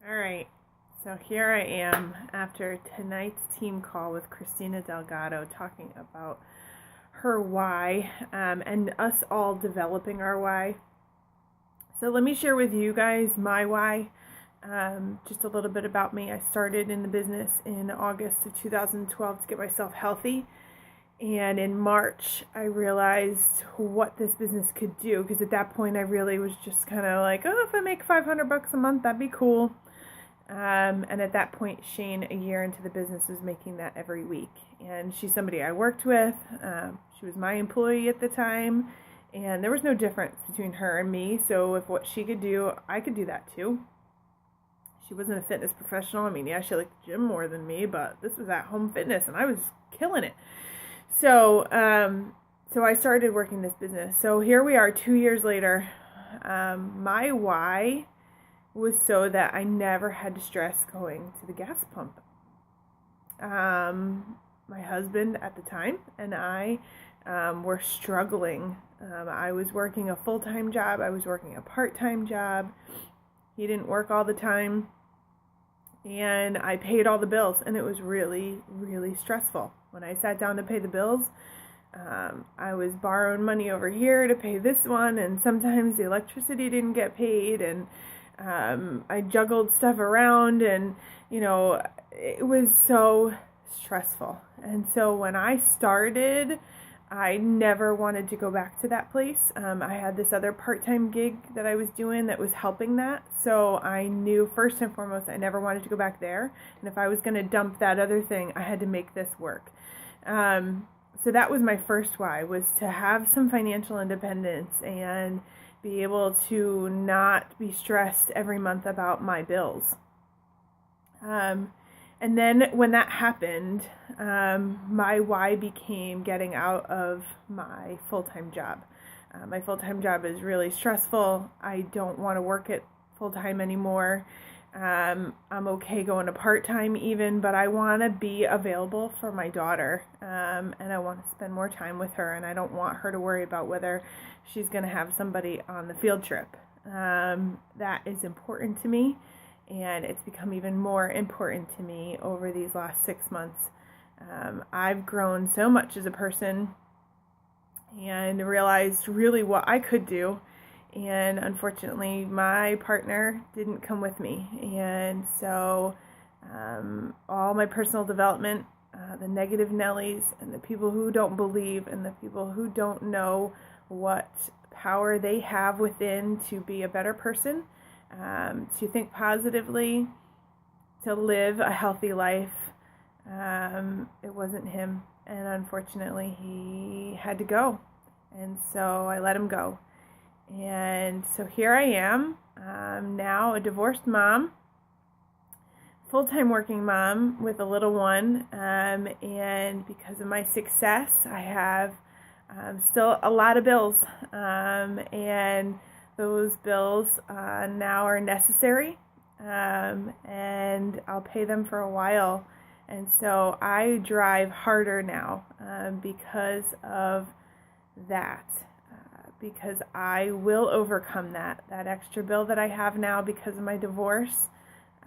All right, so here I am after tonight's team call with Christina Delgado talking about her why and us all developing our why. So let me share with you guys my why, just a little bit about me. I started in the business in August of 2012 to get myself healthy. And in March, I realized what this business could do, because at that point I really was just kind of like, oh, if I make $500 a month, that'd be cool. And at that point, Shane, a year into the business, was making that every week. And she's somebody I worked with. She was my employee at the time. And there was no difference between her and me. So if what she could do, I could do that too. She wasn't a fitness professional. I mean, yeah, she liked the gym more than me, but this was at-home fitness, and I was killing it. So I started working this business. So here we are 2 years later. My why was so that I never had to stress going to the gas pump. My husband at the time and I were struggling. I was working a full-time job. I was working a part-time job. He didn't work all the time. And I paid all the bills, and it was really, really stressful. When I sat down to pay the bills, I was borrowing money over here to pay this one, and sometimes the electricity didn't get paid, and I juggled stuff around, and it was so stressful. And so when I started, I never wanted to go back to that place. I had this other part-time gig that I was doing that was helping that. So I knew first and foremost I never wanted to go back there. And if I was going to dump that other thing, I had to make this work. So that was my first why, was to have some financial independence and be able to not be stressed every month about my bills. And then when that happened, my why became getting out of my full-time job. My full-time job is really stressful. I don't want to work it full-time anymore. I'm okay going to part-time even, but I want to be available for my daughter, and I want to spend more time with her, and I don't want her to worry about whether she's going to have somebody on the field trip. That is important to me. And it's become even more important to me over these last 6 months. I've grown so much as a person and realized really what I could do. And unfortunately, my partner didn't come with me. And so all my personal development, the negative Nellies, and the people who don't believe, and the people who don't know what power they have within to be a better person, to think positively, to live a healthy life. It wasn't him, and unfortunately he had to go, and so I let him go. And so here I am, now a divorced mom, full-time working mom with a little one, and because of my success, I have still a lot of bills, and those bills now are necessary, and I'll pay them for a while. And so I drive harder now because of that, because I will overcome that extra bill that I have now because of my divorce,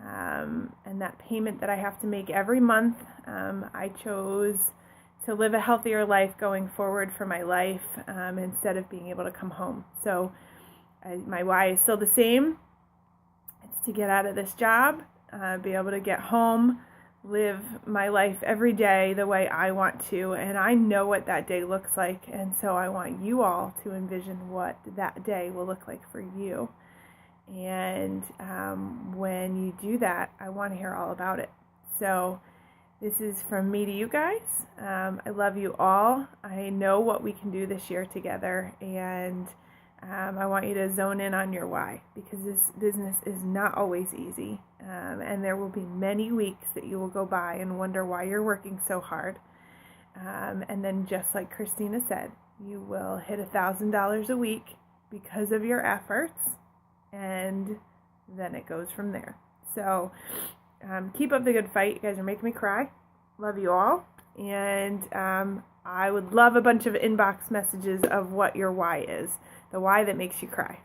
and that payment that I have to make every month. I chose to live a healthier life going forward for my life, instead of being able to come home. So my why is still the same. It's to get out of this job, be able to get home, live my life every day the way I want to, and I know what that day looks like, and so I want you all to envision what that day will look like for you. And when you do that, I want to hear all about it. So this is from me to you guys. I love you all. I know what we can do this year together, and I want you to zone in on your why, because this business is not always easy, and there will be many weeks that you will go by and wonder why you're working so hard, and then just like Christina said, you will hit $1,000 a week because of your efforts, and then it goes from there. So keep up the good fight. You guys are making me cry. Love you all, and I would love a bunch of inbox messages of what your why is. The why that makes you cry.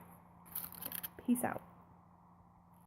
Peace out.